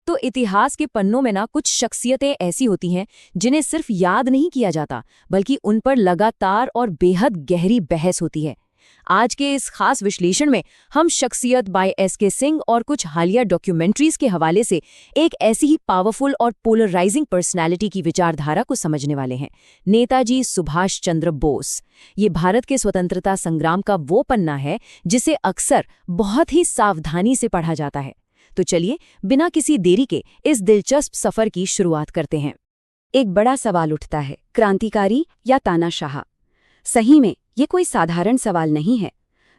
तो इतिहास के पन्नों में ना कुछ शख्सियतें ऐसी होती हैं जिन्हें सिर्फ याद नहीं किया जाता, बल्कि उन पर लगातार और बेहद गहरी बहस होती है। आज के इस खास विश्लेषण में हम शख्सियत बाय एस.के. सिंह और कुछ हालिया डॉक्यूमेंट्रीज के हवाले से एक ऐसी ही पावरफुल और पोलराइजिंग पर्सनैलिटी की विचारधारा को समझने वाले हैं, नेताजी सुभाष चंद्र बोस। ये भारत के स्वतंत्रता संग्राम का वो पन्ना है जिसे अक्सर बहुत ही सावधानी से पढ़ा जाता है। तो चलिए बिना किसी देरी के इस दिलचस्प सफर की शुरुआत करते हैं। एक बड़ा सवाल उठता है, क्रांतिकारी या तानाशाह? सही में ये कोई साधारण सवाल नहीं है।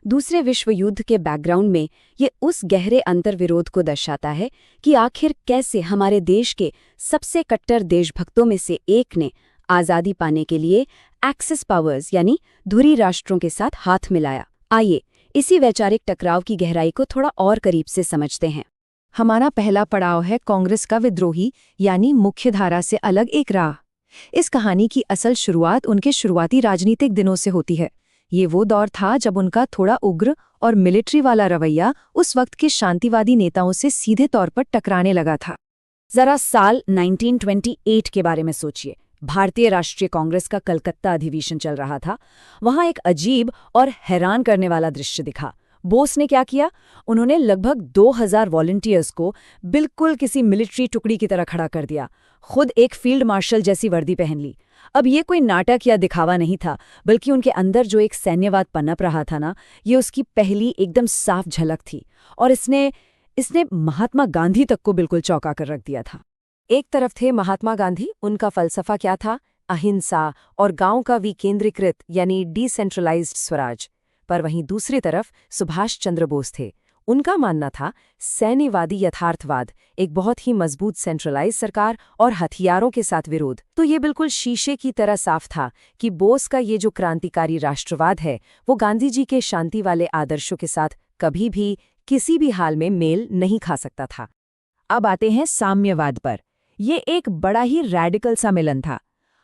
दूसरे विश्व युद्ध के बैकग्राउंड में ये उस गहरे अंतर्विरोध को दर्शाता है कि आखिर कैसे हमारे देश के सबसे कट्टर देशभक्तों में से एक ने आज़ादी पाने के लिए एक्सिस पावर्स यानी धुरी राष्ट्रों के साथ हाथ मिलाया। आइए इसी वैचारिक टकराव की गहराई को थोड़ा और करीब से समझते हैं। हमारा पहला पड़ाव है कांग्रेस का विद्रोही यानी मुख्यधारा से अलग एक राह। इस कहानी की असल शुरुआत उनके शुरुआती राजनीतिक दिनों से होती है। ये वो दौर था जब उनका थोड़ा उग्र और मिलिट्री वाला रवैया उस वक्त के शांतिवादी नेताओं से सीधे तौर पर टकराने लगा था। जरा साल 1928 के बारे में सोचिए। भारतीय राष्ट्रीय कांग्रेस का कलकत्ता अधिवेशन चल रहा था। वहां एक अजीब और हैरान करने वाला दृश्य दिखा। बोस ने क्या किया? उन्होंने लगभग 2000 वॉलंटियर्स को बिल्कुल किसी मिलिट्री टुकड़ी की तरह खड़ा कर दिया। खुद एक फील्ड मार्शल जैसी वर्दी पहन ली। अब ये कोई नाटक या दिखावा नहीं था, बल्कि उनके अंदर जो एक सैन्यवाद पनप रहा था ना, ये उसकी पहली एकदम साफ झलक थी। और इसने महात्मा गांधी तक को बिल्कुल चौंका कर रख दिया था। एक तरफ थे महात्मा गांधी, उनका फलसफा क्या था? अहिंसा और गांव का विकेंद्रीकृत यानी डिसेंट्रलाइज्ड स्वराज। पर वहीं दूसरी तरफ सुभाष चंद्र बोस थे। उनका मानना था सैन्यवादी यथार्थवाद, एक बहुत ही मजबूत सेंट्रलाइज सरकार और हथियारों के साथ विरोध। तो ये बिल्कुल शीशे की तरह साफ था कि बोस का ये जो क्रांतिकारी राष्ट्रवाद है वो गांधी जी के शांति वाले आदर्शों के साथ कभी भी किसी भी हाल में मेल नहीं खा सकता था। अब आते हैं साम्यवाद पर। ये एक बड़ा ही रैडिकल सा मिलन था।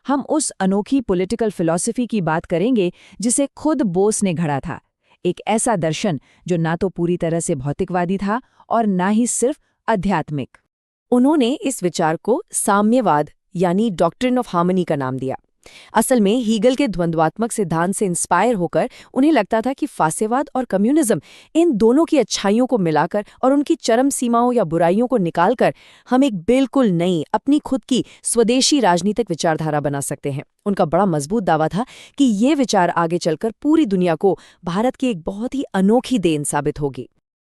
हम उस अनोखी पॉलिटिकल फिलॉसफी की बात करेंगे जिसे खुद बोस ने घड़ा था। एक ऐसा दर्शन जो ना तो पूरी तरह से भौतिकवादी था और ना ही सिर्फ आध्यात्मिक। उन्होंने इस विचार को साम्यवाद यानी डॉक्ट्रिन ऑफ हार्मनी का नाम दिया। असल में हीगल के द्वंद्वात्मक सिद्धांत से इंस्पायर होकर उन्हें लगता था कि फासेवाद और कम्युनिज्म, इन दोनों की अच्छाइयों को मिलाकर और उनकी चरम सीमाओं या बुराइयों को निकालकर हम एक बिल्कुल नई अपनी खुद की स्वदेशी राजनीतिक विचारधारा बना सकते हैं। उनका बड़ा मजबूत दावा था कि ये विचार आगे चलकर पूरी दुनिया को भारत की एक बहुत ही अनोखी देन साबित होगी।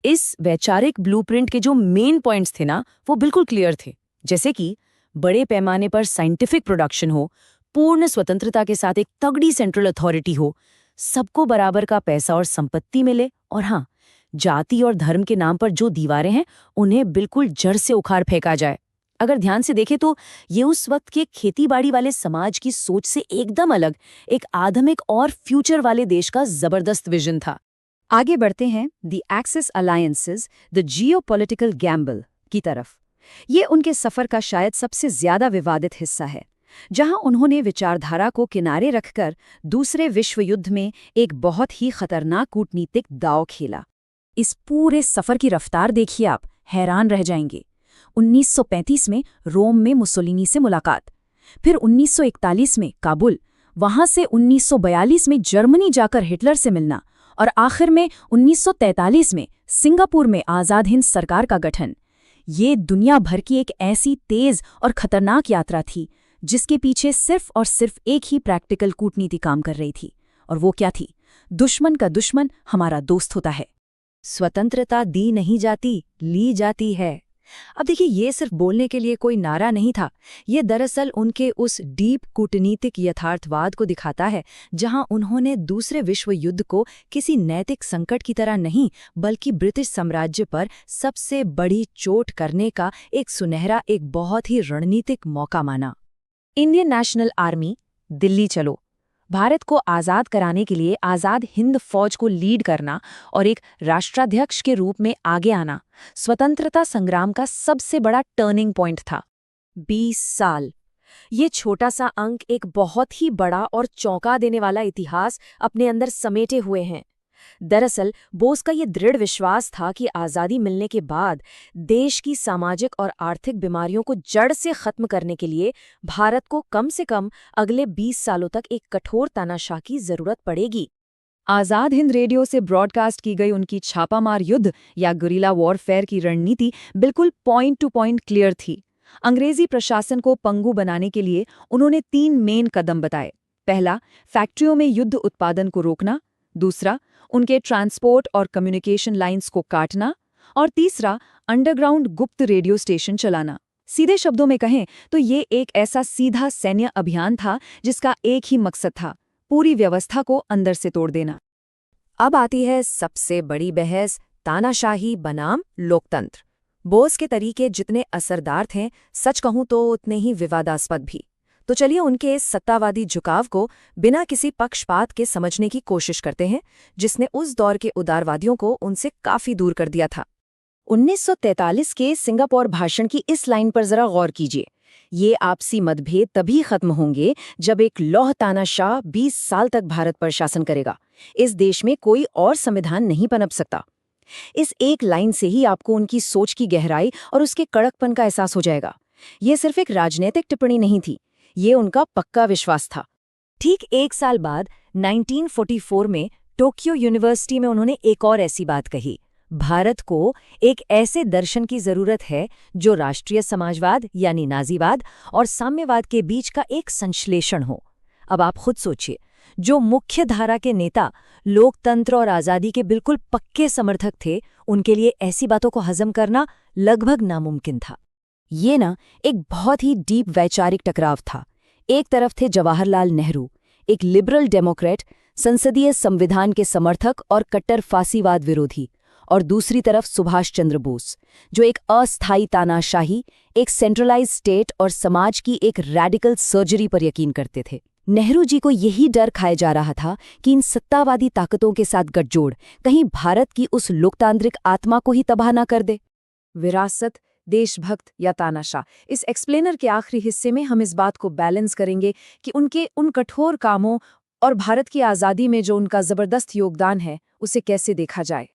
इस वैचारिक ब्लूप्रिंट के जो मेन पॉइंट्स थे ना, वो बिल्कुल क्लियर थे। जैसे कि बड़े पैमाने पर साइंटिफिक प्रोडक्शन हो, पूर्ण स्वतंत्रता के साथ एक तगड़ी सेंट्रल अथॉरिटी हो, सबको बराबर का पैसा और संपत्ति मिले, और हाँ, जाति और धर्म के नाम पर जो दीवारें हैं उन्हें बिल्कुल जड़ से उखाड़ फेंका जाए। अगर ध्यान से देखें तो ये उस वक्त के खेतीबाड़ी वाले समाज की सोच से एकदम अलग एक आधुनिक और फ्यूचर वाले देश का जबरदस्त विजन था। आगे बढ़ते हैं the axis alliances, the geopolitical Gamble की तरफ। ये उनके सफर का शायद सबसे ज्यादा विवादित हिस्सा है, जहां उन्होंने विचारधारा को किनारे रखकर दूसरे विश्व युद्ध में एक बहुत ही खतरनाक कूटनीतिक दांव खेला। इस पूरे सफर की रफ्तार देखिए, आप हैरान रह जाएंगे। 1935 में रोम में मुसोलिनी से मुलाकात, फिर 1941 में काबुल, वहां से 1942 में जर्मनी जाकर हिटलर से मिलना, और आखिर में 1943 में सिंगापुर में आज़ाद हिंद सरकार का गठन। ये दुनिया भर की एक ऐसी तेज और खतरनाक यात्रा थी जिसके पीछे सिर्फ और सिर्फ एक ही प्रैक्टिकल कूटनीति काम कर रही थी, और वो क्या थी? दुश्मन का दुश्मन हमारा दोस्त होता है। स्वतंत्रता दी नहीं जाती, ली जाती है। अब देखिए, ये सिर्फ बोलने के लिए कोई नारा नहीं था। ये दरअसल उनके उस डीप कूटनीतिक यथार्थवाद को दिखाता है, जहां उन्होंने दूसरे विश्व युद्ध को किसी नैतिक संकट की तरह नहीं, बल्कि ब्रिटिश साम्राज्य पर सबसे बड़ी चोट करने का एक सुनहरा, एक बहुत ही रणनीतिक मौका माना। इंडियन नेशनल आर्मी, दिल्ली चलो। भारत को आज़ाद कराने के लिए आज़ाद हिंद फौज को लीड करना और एक राष्ट्राध्यक्ष के रूप में आगे आना स्वतंत्रता संग्राम का सबसे बड़ा टर्निंग पॉइंट था। 20 साल, ये छोटा सा अंक एक बहुत ही बड़ा और चौंका देने वाला इतिहास अपने अंदर समेटे हुए हैं। दरअसल बोस का ये दृढ़ विश्वास था कि आज़ादी मिलने के बाद देश की सामाजिक और आर्थिक बीमारियों को जड़ से खत्म करने के लिए भारत को कम से कम अगले 20 सालों तक एक कठोर तानाशाह की जरूरत पड़ेगी। आज़ाद हिंद रेडियो से ब्रॉडकास्ट की गई उनकी छापामार युद्ध या गुरिल्ला वॉरफेयर की रणनीति बिल्कुल पॉइंट टू पॉइंट क्लियर थी। अंग्रेजी प्रशासन को पंगु बनाने के लिए उन्होंने 3 मेन कदम बताए। पहला, फैक्ट्रियों में युद्ध उत्पादन को रोकना। दूसरा, उनके ट्रांसपोर्ट और कम्युनिकेशन लाइंस को काटना। और तीसरा, अंडरग्राउंड गुप्त रेडियो स्टेशन चलाना। सीधे शब्दों में कहें तो ये एक ऐसा सीधा सैन्य अभियान था जिसका एक ही मकसद था, पूरी व्यवस्था को अंदर से तोड़ देना। अब आती है सबसे बड़ी बहस, तानाशाही बनाम लोकतंत्र। बोस के तरीके जितने असरदार थे, सच कहूं तो उतने ही विवादास्पद भी। तो चलिए उनके इस सत्तावादी झुकाव को बिना किसी पक्षपात के समझने की कोशिश करते हैं, जिसने उस दौर के उदारवादियों को उनसे काफी दूर कर दिया था। 1943 के सिंगापुर भाषण की इस लाइन पर जरा गौर कीजिए। ये आपसी मतभेद तभी खत्म होंगे जब एक लौह तानाशाह 20 साल तक भारत पर शासन करेगा। इस देश में कोई और संविधान नहीं पनप सकता। इस एक लाइन से ही आपको उनकी सोच की गहराई और उसके कड़कपन का एहसास हो जाएगा। ये सिर्फ एक राजनीतिक टिप्पणी नहीं थी, ये उनका पक्का विश्वास था। ठीक 1 साल बाद 1944 में टोक्यो यूनिवर्सिटी में उन्होंने एक और ऐसी बात कही, भारत को एक ऐसे दर्शन की जरूरत है जो राष्ट्रीय समाजवाद यानी नाजीवाद और साम्यवाद के बीच का एक संश्लेषण हो। अब आप खुद सोचिए, जो मुख्य धारा के नेता लोकतंत्र और आज़ादी के बिल्कुल पक्के समर्थक थे, उनके लिए ऐसी बातों को हजम करना लगभग नामुमकिन था। ये ना एक बहुत ही डीप वैचारिक टकराव था। एक तरफ थे जवाहरलाल नेहरू, एक लिबरल डेमोक्रेट, संसदीय संविधान के समर्थक और कट्टर फांसीवाद विरोधी, और दूसरी तरफ सुभाष चंद्र बोस, जो एक अस्थायी तानाशाही, एक सेंट्रलाइज स्टेट और समाज की एक रैडिकल सर्जरी पर यकीन करते थे। नेहरू जी को यही डर खाया जा रहा था कि इन सत्तावादी ताकतों के साथ गठजोड़ कहीं भारत की उस लोकतांत्रिक आत्मा को ही तबाह न कर दे। विरासत, देशभक्त या तानाशाह, इस एक्सप्लेनर के आखिरी हिस्से में हम इस बात को बैलेंस करेंगे कि उनके उन कठोर कामों और भारत की आज़ादी में जो उनका ज़बरदस्त योगदान है, उसे कैसे देखा जाए।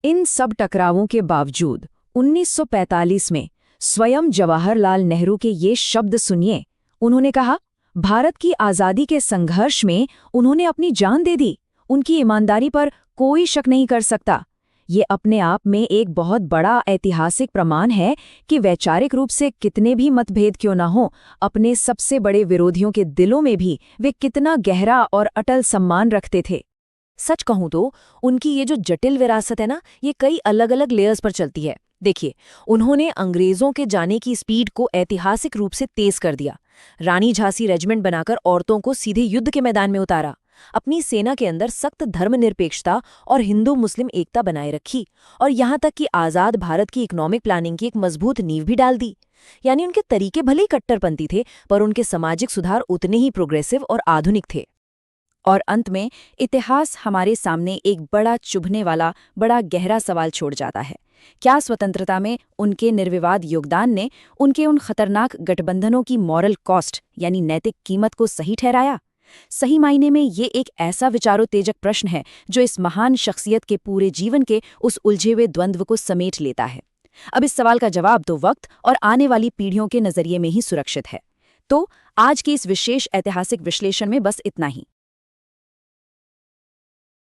इन सब टकरावों के बावजूद 1945 में स्वयं जवाहरलाल नेहरू के ये शब्द सुनिए। उन्होंने कहा, भारत की आज़ादी के संघर्ष में उन्होंने अपनी जान दे दी, उनकी ईमानदारी पर कोई शक नहीं कर सकता। ये अपने आप में एक बहुत बड़ा ऐतिहासिक प्रमाण है कि वैचारिक रूप से कितने भी मतभेद क्यों ना हो, अपने सबसे बड़े विरोधियों के दिलों में भी वे कितना गहरा और अटल सम्मान रखते थे। सच कहूं तो उनकी ये जो जटिल विरासत है ना, ये कई अलग अलग लेयर्स पर चलती है। देखिए, उन्होंने अंग्रेजों के जाने की स्पीड को ऐतिहासिक रूप से तेज कर दिया, रानी झांसी रेजिमेंट बनाकर औरतों को सीधे युद्ध के मैदान में उतारा, अपनी सेना के अंदर सख्त धर्मनिरपेक्षता और हिंदू मुस्लिम एकता बनाए रखी, और यहाँ तक कि आज़ाद भारत की इकोनॉमिक प्लानिंग की एक मजबूत नींव भी डाल दी। यानी उनके तरीके भले ही कट्टरपंथी थे, पर उनके सामाजिक सुधार उतने ही प्रोग्रेसिव और आधुनिक थे। और अंत में इतिहास हमारे सामने एक बड़ा चुभने वाला, बड़ा गहरा सवाल छोड़ जाता है। क्या स्वतंत्रता में उनके निर्विवाद योगदान ने उनके उन खतरनाक गठबंधनों की मॉरल कॉस्ट यानी नैतिक कीमत को सही ठहराया? सही मायने में ये एक ऐसा विचारोत्तेजक प्रश्न है जो इस महान शख्सियत के पूरे जीवन के उस उलझे हुए द्वंद्व को समेट लेता है। अब इस सवाल का जवाब तो वक्त और आने वाली पीढ़ियों के नजरिए में ही सुरक्षित है। तो आज के इस विशेष ऐतिहासिक विश्लेषण में बस इतना ही।